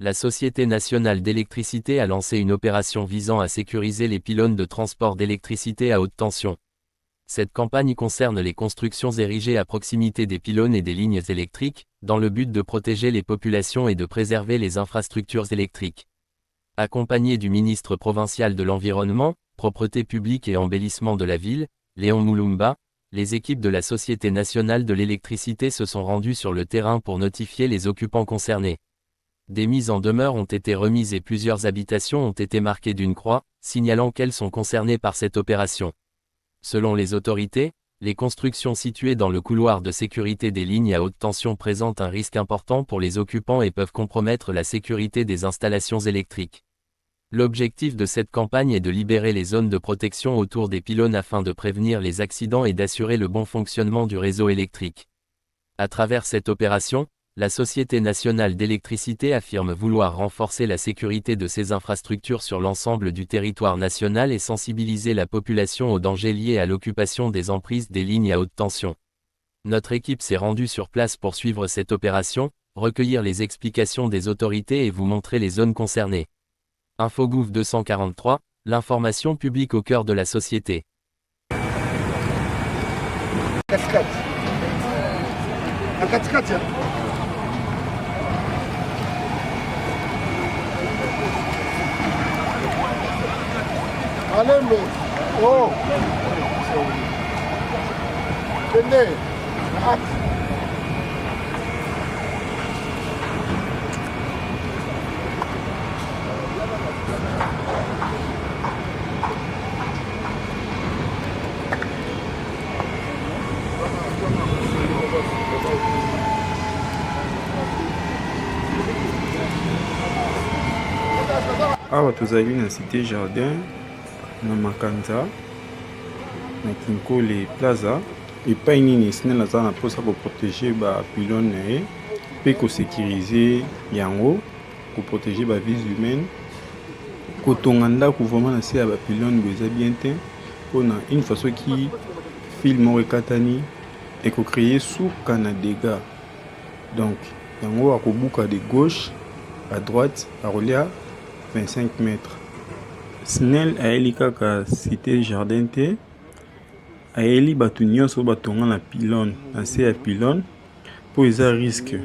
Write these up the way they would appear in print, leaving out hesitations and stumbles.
la Société nationale d'électricité a lancé une opération visant à sécuriser les pylônes de transport d'électricité à haute tension. Cette campagne concerne les constructions érigées à proximité des pylônes et des lignes électriques, dans le but de protéger les populations et de préserver les infrastructures électriques. Accompagné du ministre provincial de l'Environnement, Propreté publique et embellissement de la ville, Léon Moulumba, les équipes de la Société nationale de l'électricité se sont rendues sur le terrain pour notifier les occupants concernés. Des mises en demeure ont été remises et plusieurs habitations ont été marquées d'une croix, signalant qu'elles sont concernées par cette opération. Selon les autorités, les constructions situées dans le couloir de sécurité des lignes à haute tension présentent un risque important pour les occupants et peuvent compromettre la sécurité des installations électriques. L'objectif de cette campagne est de libérer les zones de protection autour des pylônes afin de prévenir les accidents et d'assurer le bon fonctionnement du réseau électrique. À travers cette opération, la Société nationale d'électricité affirme vouloir renforcer la sécurité de ses infrastructures sur l'ensemble du territoire national et sensibiliser la population aux dangers liés à l'occupation des emprises des lignes à haute tension. Notre équipe s'est rendue sur place pour suivre cette opération, recueillir les explications des autorités et vous montrer les zones concernées. Infogouv 243, l'information publique au cœur de la société. Alembe. Oh. Tenez. Awa tozali na cité jardin na Makanza na Kinkole Plaza epai nini SNEL aza na mposa koprotege bapylone na ye mpe kosécurize yango koprotege bavies humaine kotonga ndako vraimen na se ya bapylone boye eza bien te mpona une fois soki file moko ekatani ekocreye suka na dégâts donc yango akobuka de gauche à droite akolia 25 mètres. SNEL ayeli kaka cité jardin te ayeli bato nyonso batonga na pylone na se ya pylone mpo eza risque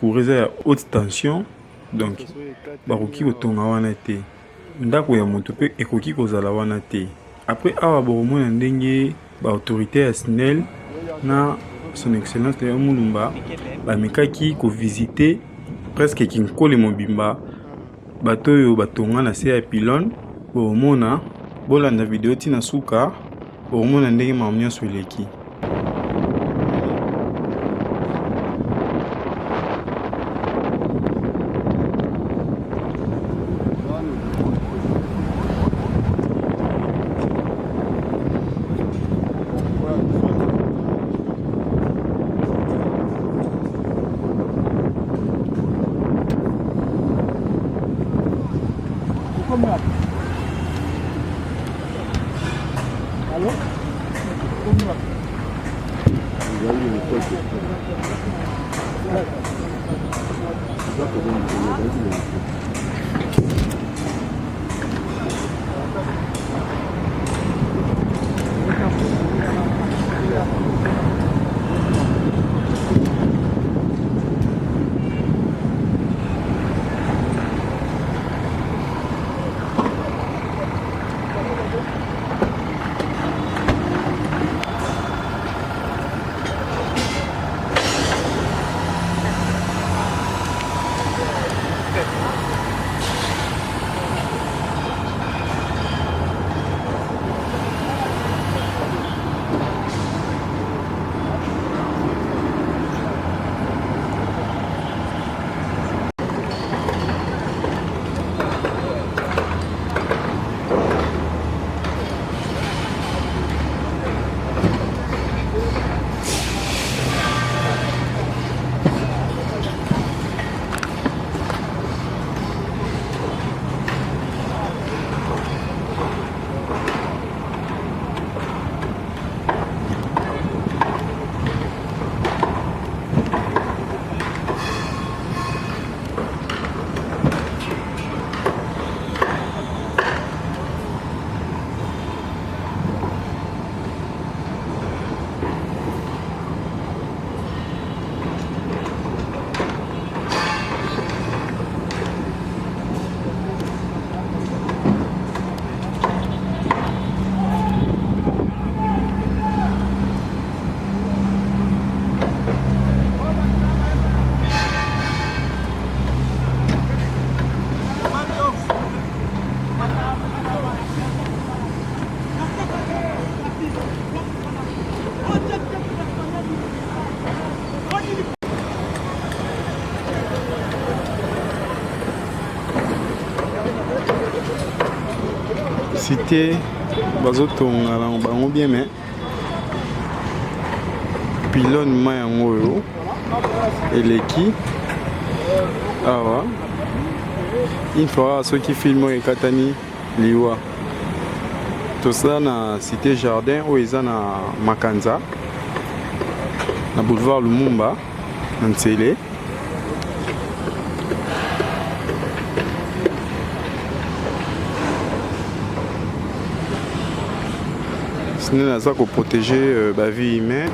courant eza ya haute tension donc bakoki kotonga wana te ndako ya moto mpe ekoki kozala wana te. Après awa bokomona ndenge baautorité ya SNEL na son excellence Léon Moulumba bamekaki kovisite presque Kinkole mobimba bato oyo batonga na se ya pylone bokomona bolanda video tina suka bokomona ndenge makambo nyonso eleki. Allô? cité bazotonga na bango bien mais pylone ma yango oyo eleki awa une fois soki film oyo ekatani liwa tosala na cité jardin oyo eza na Makanza na boulevard Lumumba na Ntsele. Sinon naza koprotéger ba vie humaine.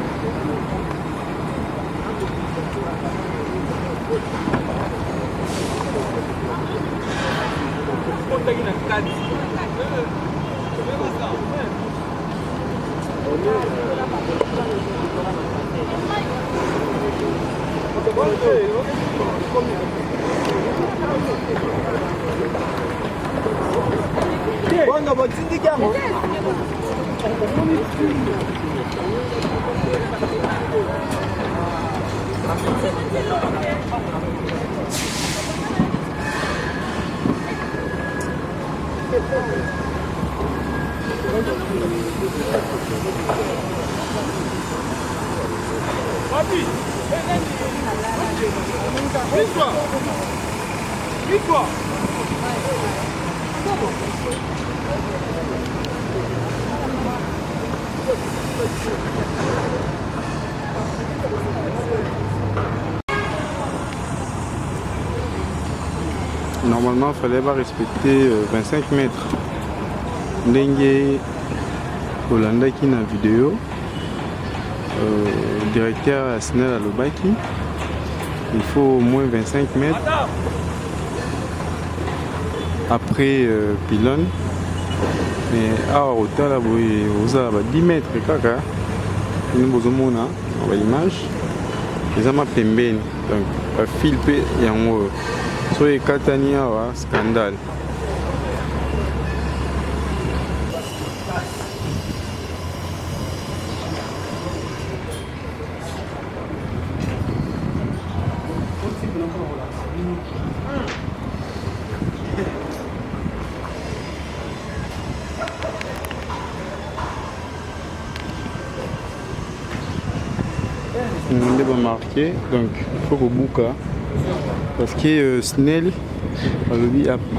Normalement, il fallait pas respecter 25 mètres. Ndenge Olanda qui na vidéo, directeur Snell Alobaki, il faut au moins 25 mètres après pylône. Mais à hauteur là, vous avez 10 mètres kaka. Nous avons une image. Les amas pembeni, donc fil pe yango. So ekatani awa scandale. On est marqué, donc il faut que bouka parce que Snell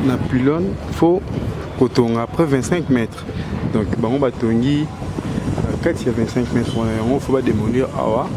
na pylône faut kotonga après 25 mètres, donc bango batongi 4 à 25 mètres, on faut pas démolir awa.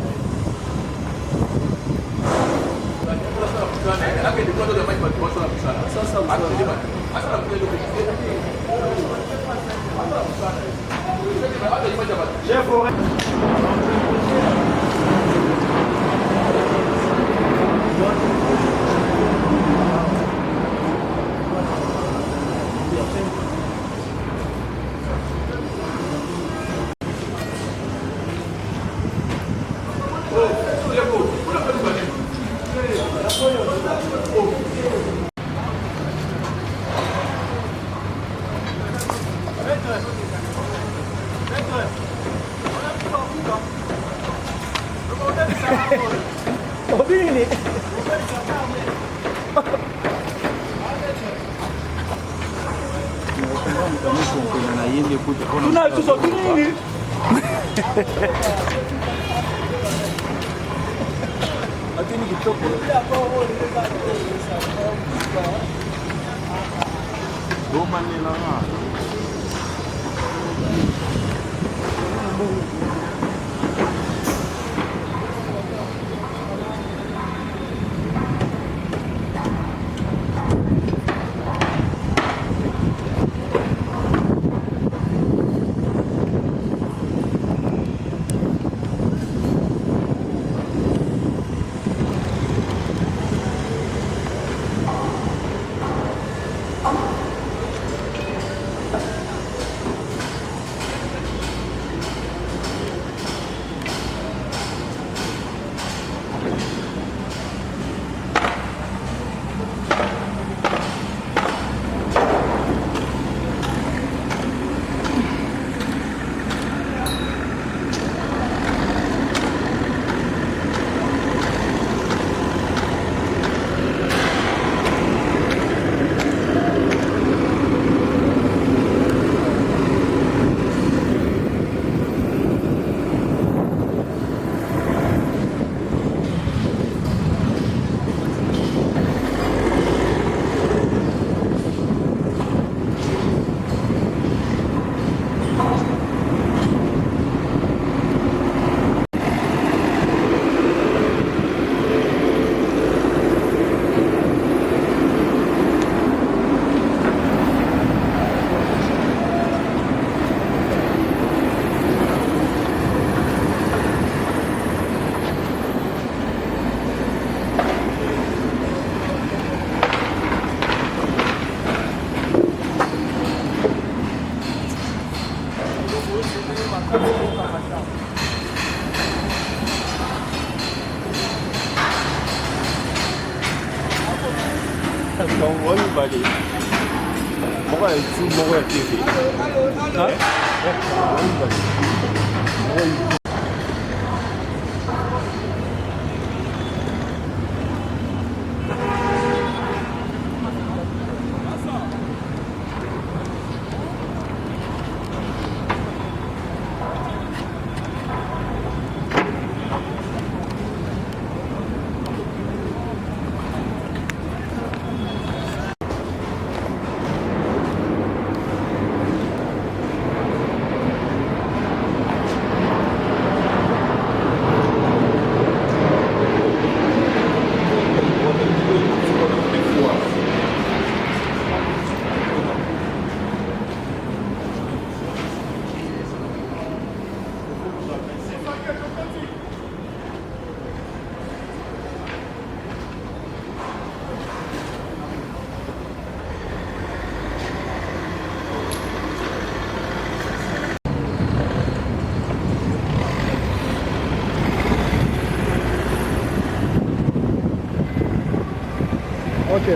Ok.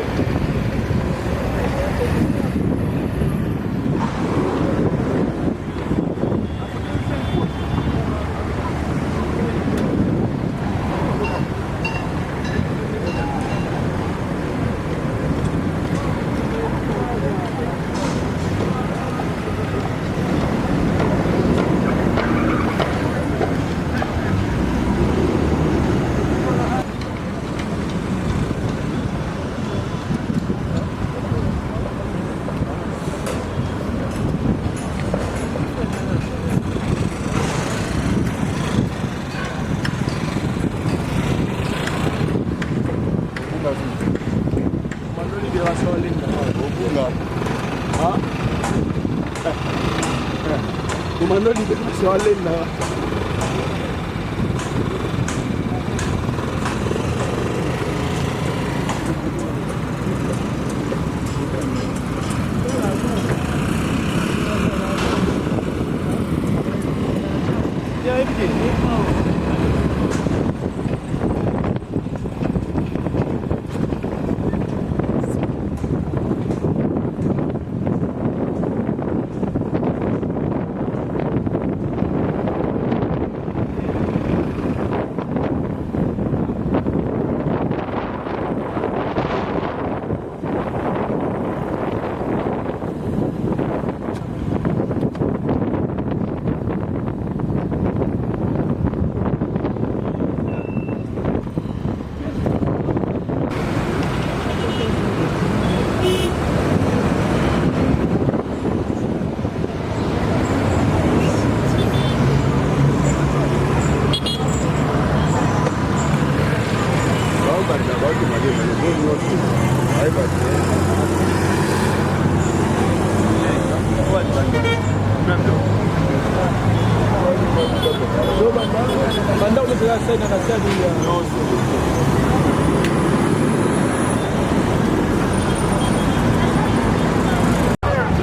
Commando libération là.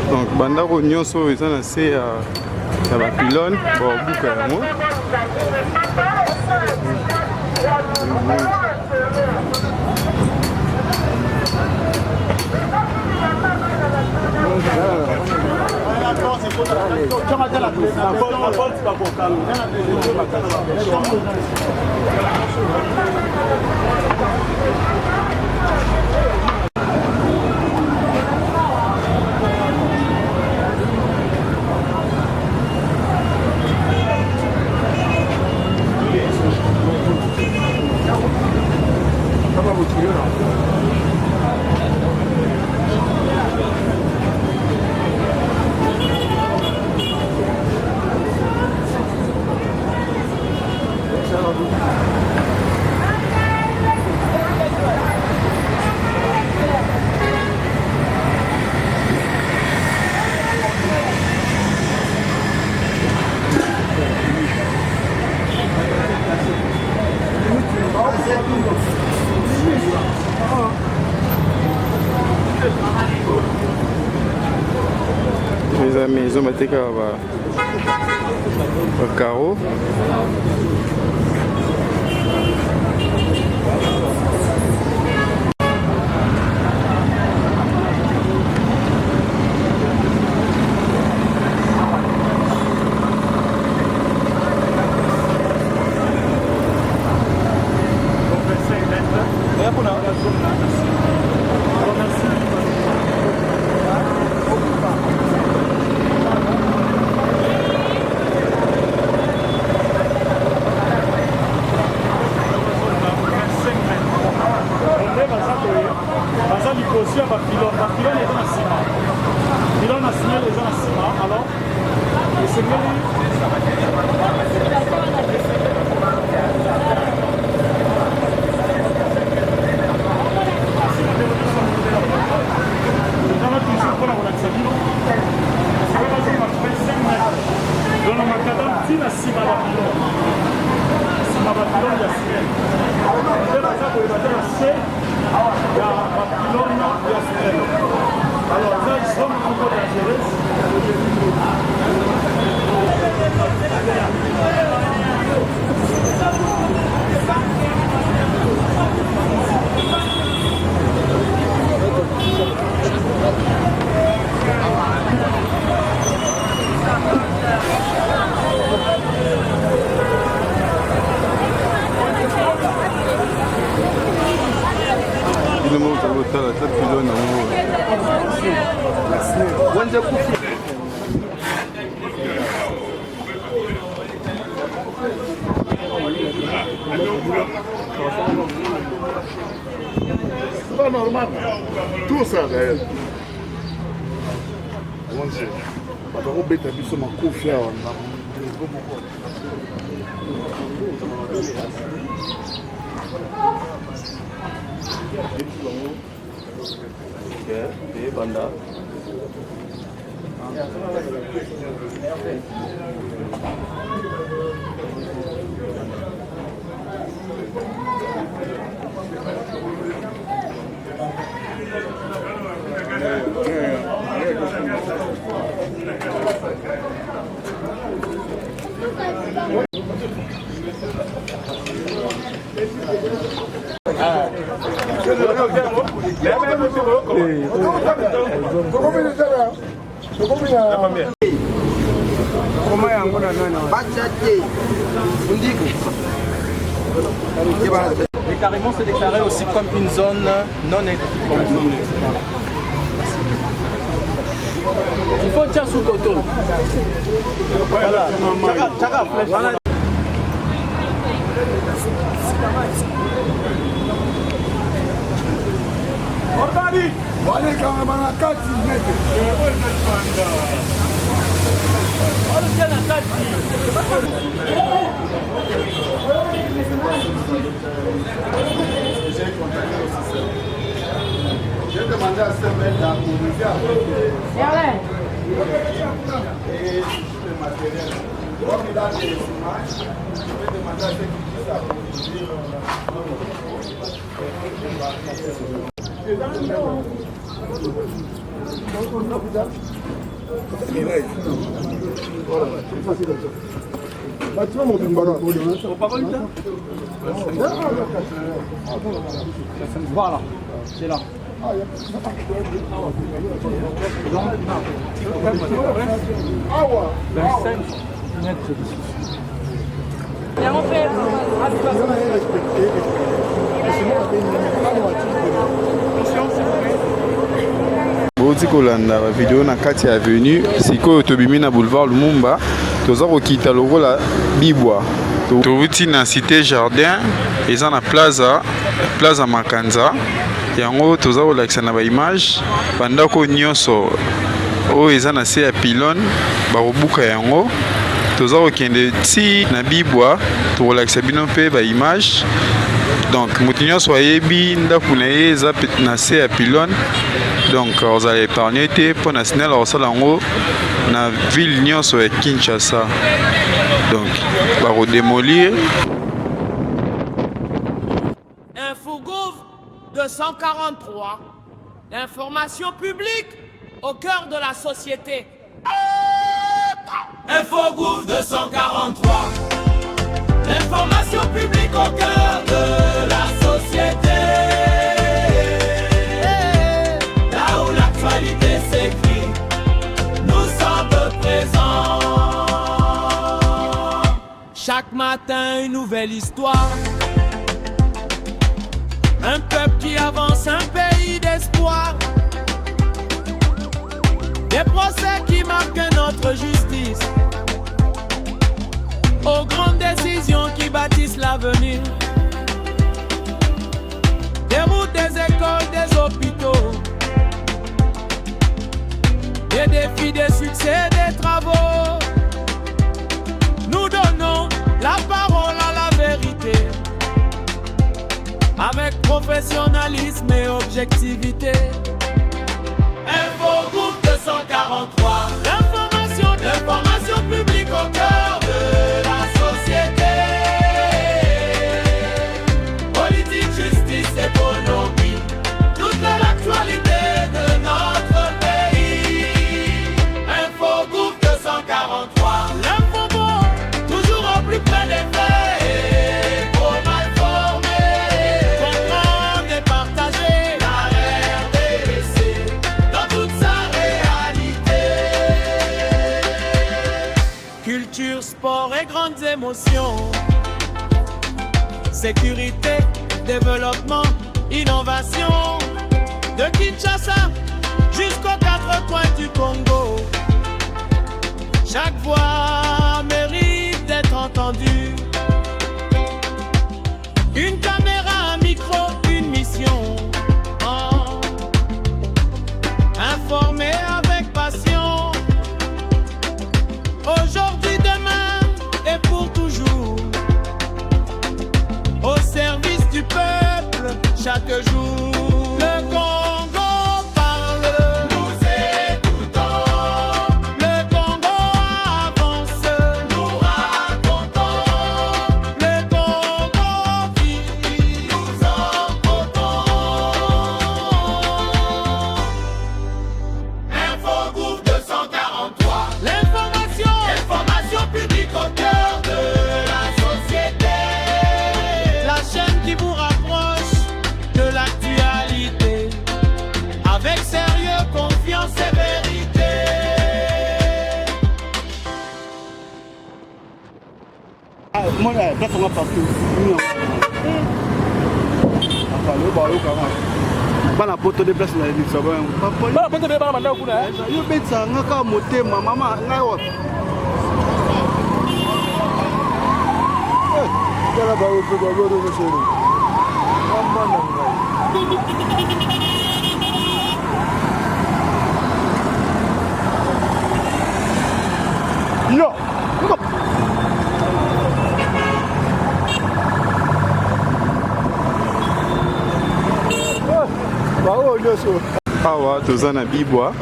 Donc bandako nyonso eza na se ya bapilone babuka yango. Mes amis, ils ont battu le carreau. baza liboso ya bapilone eza na nsima pilone na signal eza na nsima alors esengeli ezana toujours mpona kolakisa bino esengeli bazonga 25 mètres dona makadam ntina nsima bapilone nsima bapilone ya signal nde baza boye baza na se ya bapilone ya signal alors ça ils sont un peu dangereux ile mo utala ta piloni ngo wanje kufi c'est pas normal tout ça d'ailleurs wanje bakobeta biso makofi awa okay banda Et carrément c'est déclaré aussi comme une zone non électrique. Il faut tirer sous coton. Voilà. Voilà. j'ai demandé à ce mec là pour nous faire et le matériel. Donc il a des images, je vais demander à ceux qui puissent approfondir Voilà, c'est là. boti kolanda bavideo na kati ya avenue sikoyo tobimi na boulevard Lumumba toza kokita lokola bibwa touti na cité jardin eza na plaza Makanza yango toza kolakisa na baimage bandako nyonso oyo eza na se ya pylone bakobuka yango toza kokende ti na bibwa tokolakisa bino mpe baimage donc moto nyonso ayebi ndako na ye eza na se ya pylone donc ozala épargne te mpo na SNEL akosala yango na ville nyonso ya Kinshasa donc bakodémolir. Infogouv 243, l'information publique au cœur de la société. Infogouv 243, l'information publique au cœur de la société. Là où l'actualité s'écrit, nous sommes présents. Chaque matin, une nouvelle histoire. Un peuple qui avance, un pays d'espoir. Des procès qui marquent notre justice. Aux grandes décisions qui bâtissent l'avenir. Des routes, des écoles, des hôpitaux. succès des travaux. Nous donnons la parole à la vérité, avec professionnalisme et objectivité. Info Groupe 243, l'information publique au cœur de la société. Politique, justice, économie, toute l'actualité de notre pays. Info Groupe 243, l'info bon, toujours au plus près des faits et trop mal formé. Comprendre et partager la RDC dans toute sa réalité. Culture, sport et grandes émotions. Sécurité, développement, innovation. De Kinshasa jusqu'aux 4 coins du Congo. Chaque voix mérite d'être entendue. Une caméra, un micro, une mission. Oh. Informer avec passion. Aujourd'hui, demain et pour toujours. Au service du peuple, chaque jour. Le Congo parle, nous écoutons. Le Congo avance, nous racontons. Le Congo vit, nous en votons. Info Groupe 243, l'information publique au cœur de la société. La chaîne qui vous rapproche de l'actualité, avec sérieux, confiance et vérité. Moi, là, on va partout. Bana poto de place na lisa ba. Bana poto de bana manda kuna. Yo betsa ngaka motema mama ngai wa. Kala ba o ko go ro sero. Mama na ngai. Yo. Awa toza na bibwa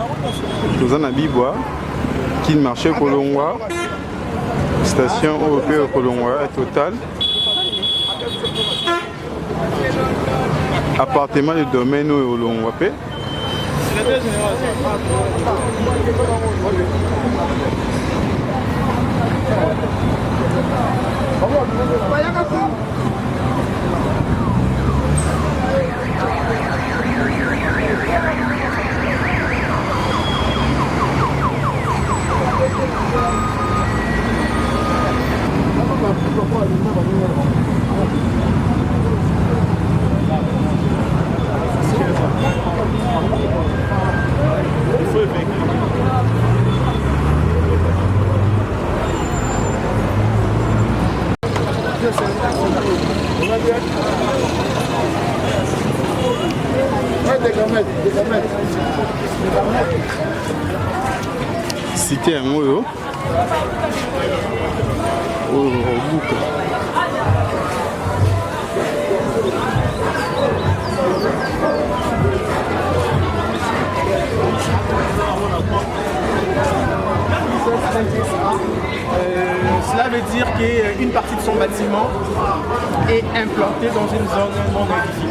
kin marché kolongwa station oyo kolongwa ya Total appartement de domaine oyo olongwa pe cité yango oyo obuka Cela veut dire qu'une partie de son bâtiment est implantée dans une zone non édifiée.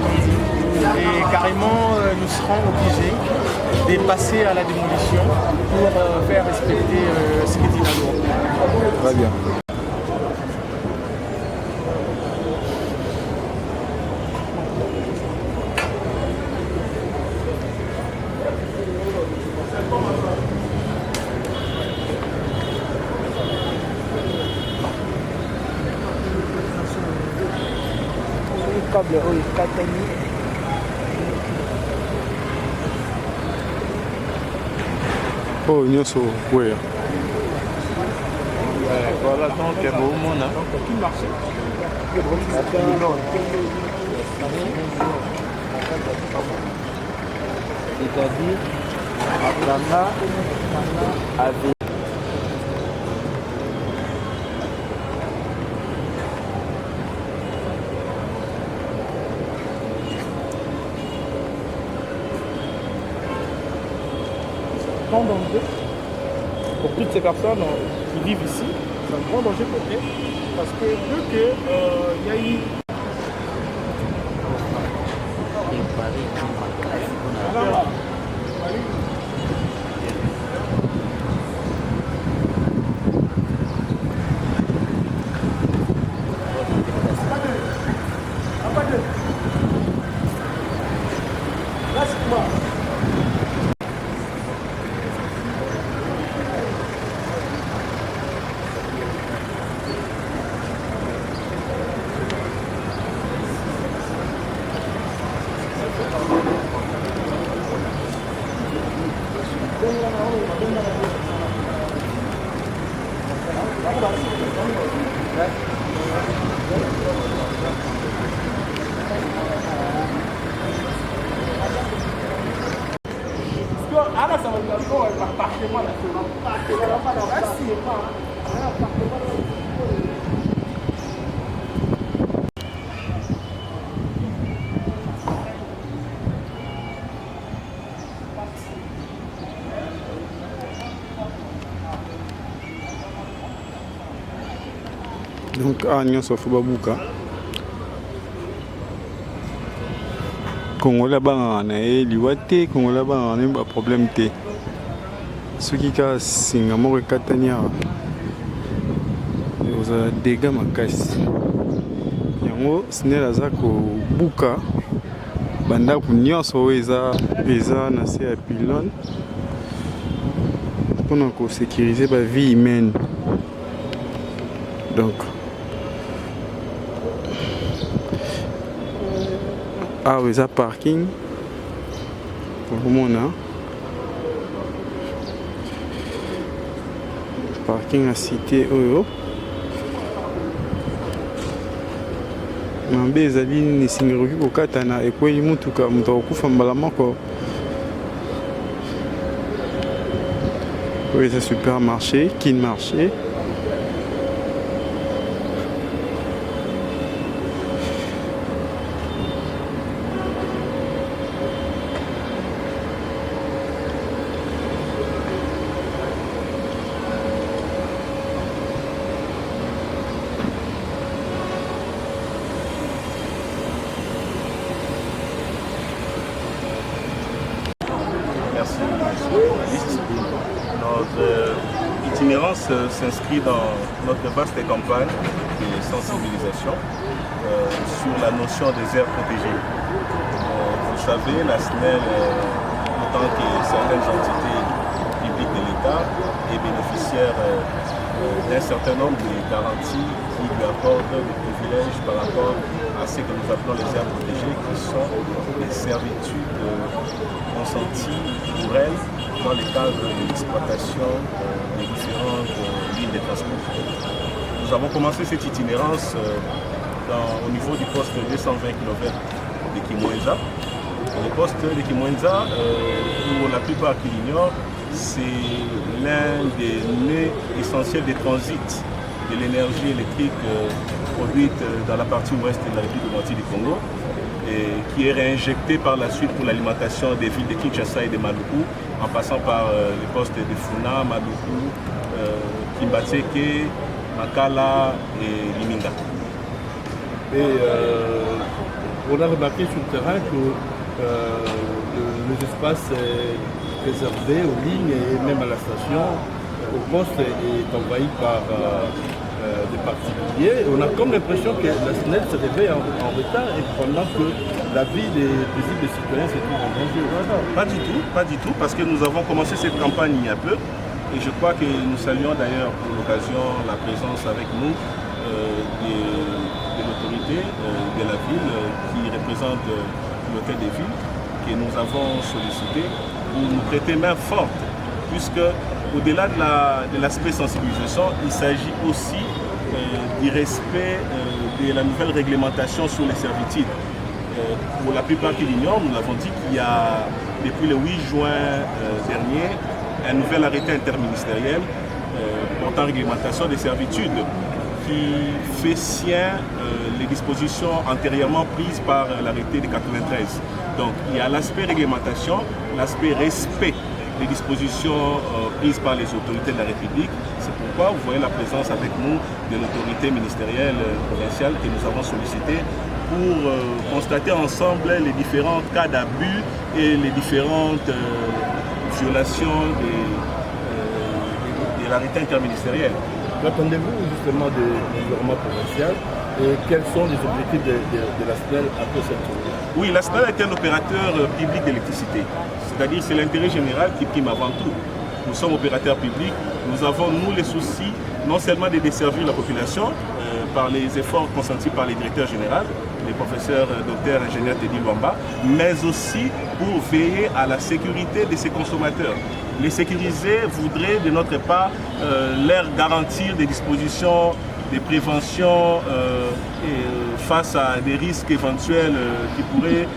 Et carrément, nous serons obligés de passer à la démolition pour faire respecter ce qui dit la loi. très bien. Câble oyo katani oyo nyonso kweya Voilà, donc bon monde. c'est-à-dire Grand danger pour toutes ces personnes qui vivent ici. C'est un grand danger pour eux parce que vu qu'il y a eu donc nyonso fo babuka Congolais bangaka na ye liwa te, Congolais bangaka na ye baproblème te. Soki kaka singa moko ekatani awa ozala dega makasi. Yango SNEL aza kobuka bandako nyonso oyo eza na se ya pylone mpona kosécuriser ba vie humaine. Donc awa eza parking okomona parking ya cité oyo mabe ezali nini esingekoki kokatana ekweli mutuka moto akokufa mbala moko. Oyo eza supermarché Kin Marché. Merci, monsieur le journaliste. Notre itinérance s'inscrit dans notre vaste campagne de sensibilisation sur la notion des aires protégées. Vous savez, la SNEL, en tant que certaines entités publiques de l'État, est bénéficiaire d'un certain nombre de garanties qui lui accordent des privilèges par rapport à ce que nous appelons les aires protégées, qui sont des servitudes consenties pour elles dans le cadre de l'exploitation des différentes lignes de transport. Nous avons commencé cette itinérance au niveau du poste 220 km de Kimwenza. Le poste de Kimwenza, pour la plupart qui l'ignorent, c'est l'un des nœuds essentiels de transit de l'énergie électrique produite dans la partie ouest de la République démocratique du Congo et qui est réinjectée par la suite pour l'alimentation des villes de Kinshasa et de Maluku en passant par les postes de Funa, Maluku, Kimbatseke, Makala et Liminga. Et on a remarqué sur le terrain que les espaces réservés aux lignes et même à la station, au poste, est envahi par des particuliers. On a comme l'impression que la SNEL se réveille en retard et pendant que la vie des paisibles citoyens se trouve en danger. Pas du tout, parce que nous avons commencé cette campagne il y a peu et je crois que nous saluons d'ailleurs pour l'occasion la présence avec nous de l'autorité de la ville qui représente l'hôtel des villes que nous avons sollicité pour nous prêter main forte, puisque au-delà de l'aspect sensibilisation, il s'agit aussi du respect de la nouvelle réglementation sur les servitudes. Pour la plupart qui l'ignorent, nous l'avons dit qu'il y a depuis le 8 juin dernier, un nouvel arrêté interministériel portant réglementation des servitudes qui fait sien les dispositions antérieurement prises par l'arrêté de 93. Donc il y a l'aspect réglementation, l'aspect respect des dispositions prises par les autorités de la République. C'est pourquoi vous voyez la présence avec nous de l'autorité ministérielle provinciale que nous avons sollicitée pour constater ensemble les différents cas d'abus et les différentes violations de l'arrêté interministériel. Qu'attendez-vous justement du gouvernement provincial et quels sont les objectifs de la SNEL après cette journée? Oui, la SNEL est un opérateur public d'électricité. C'est-à-dire c'est l'intérêt général qui prime avant tout. Nous sommes opérateurs publics, nous avons nous les soucis non seulement de desservir la population par les efforts consentis par les directeurs généraux, les professeurs, docteurs, ingénieurs Teddy Luamba, mais aussi pour veiller à la sécurité de ces consommateurs. Les sécuriser voudrait de notre part leur garantir des dispositions de prévention face à des risques éventuels qui pourraient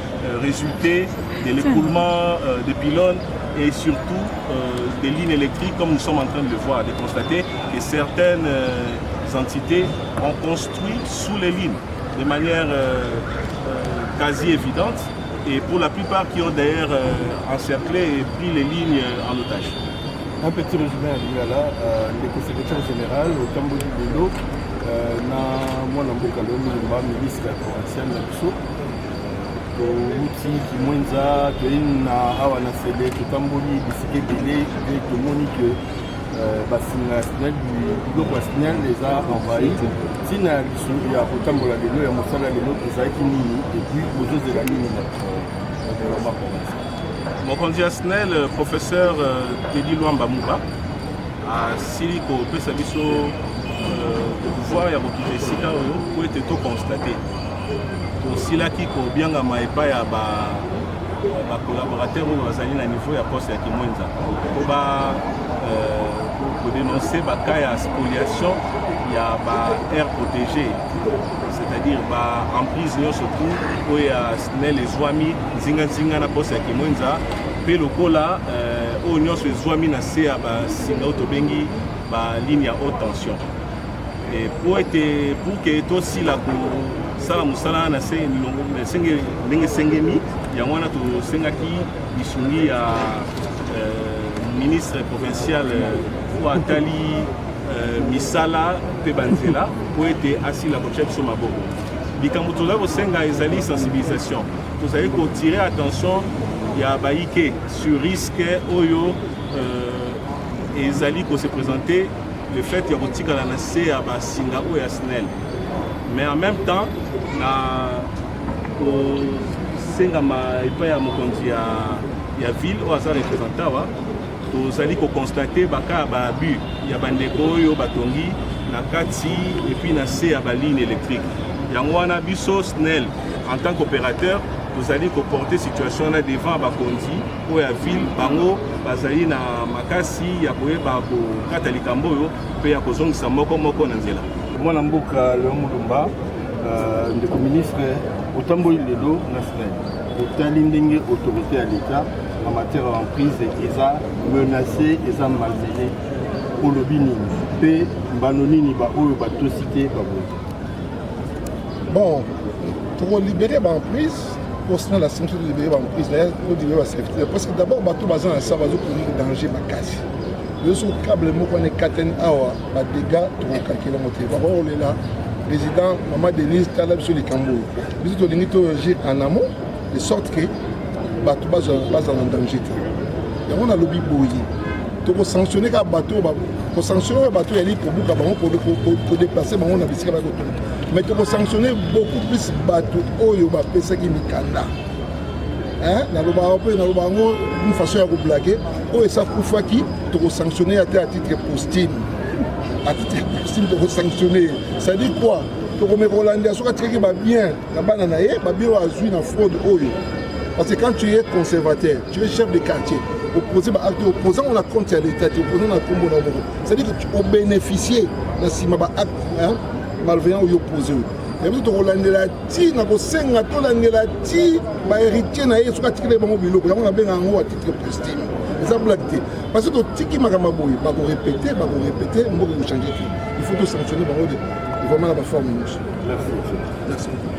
résulter de l'écoulement des pylônes et surtout des lignes électriques, comme nous sommes en train de le voir, de constater que certaines entités ont construit sous les lignes de manière quasi évidente et pour la plupart qui ont d'ailleurs encerclé et pris les lignes en otage. Un petit résumé à Lingala, le secrétaire général au Cambodge de l'eau, na mboka Lumumba, ministre provincial na biso outi kimwenza toyina awa na sele totamboli bisika ebele pe tomoni ke basinga SNEL biloko ya SNEL eza envahi ntina ya biso ya kotambola lelo ya mosala lelo ezalaki nini epuis bozozela nini na gouvernement provincial. Mokonzi ya SNEL professeur Teddy Luamba Muba asili kopesa biso pouvoir ya kokende esika oyo po ete tokonstate tosilaki kobiangama epai ya bacollaborateur oyo bazali na niveau ya poste ya kimwenza po kodénonce baka ya spoliation ya ba-aire protégée, c'est-à-dire emprise nyonso tu oyo ya SNEL ezwami nzinga na poste ya kimwenza mpe lokola oyo nyonso ezwami na se ya basinga oyo tobengi baligne ya haute tension. Pour que tosila kosala mosala na ndenge esengemi yango wana tosengaki lisungi ya ministre provincial po atali misala mpe banzela po ete asila kotia biso maboko. Likambo tozali kosenga ezali sensibilisation, tozali kotire attention ya bayike sur risque oyo ezali kose présenter le fait qu'il y a un petit cananassé à Basinga ou à SNEL. Mais en même temps, Sengama et pas à Mokonzi à ville ou à sa représentant, vous allez constater baka babu, il y a bandeko yo batongi na kati et puis na C à ligne électrique. Yangwana biso SNEL en tant qu'opérateur, vous allez porter situation là devant Bakonzi ou à ville bango bazali na makasi ya koyeba ko kata likambo yo pe ya kozongisa moko na nzela. Mwana mboka Léon Mulumba ndeko ministre otamboli lelo na SNEL otali ndenge autorité ya l'État en matière d'emprise eza menacée eza malmenée olobi nini pe mbano nini ba oyo batosité baboyi. Bon, pour libérer l'emprise, pour SNEL la sanction de libérer l'emprise, il faut dire parce que d'abord bateau bazan na ça va courir danger bakasi. Le sous câble mo qu'on est katene awa ba dégâts to calculer moteur. Ba on est là président Maman Denise Talab sur les Cambo. Nous to lingi to agir en amont de sorte que bateau bazan en danger. Et on a lobby boyi. To sanctionner ka bateau ba pour sanctionner bateau il pour buka bango pour déplacer bango na bisika ba bateau. Mais tu peux sanctionner beaucoup plus bateau oyo ba pesa ki mikanda. Hein, na une façon de blaguer, ou ça pour qui tu peux sanctionner à titre postime. À titre postime, tu peux sanctionner. Ça dit quoi? Tu peux me Hollandais, soit tu es bien, la banane, bien à dans fraude oyo. Parce que quand tu es conservateur, tu es chef de quartier, opposant on a compte à l'État, opposant à Combo d'abord. C'est-à-dire que tu peux bénéficier de ce acte malveillant ou opposé. et biso tokolandela ti na kosenga tolandela ti bahéritier na ye soki atikile bango biloko yango nabenga yango à titre postime eza blague te parce que totiki makambo boye bakorépéte mboka ekochange te il faut tosanctionne bango vraiment na baforme nyonso. Merci.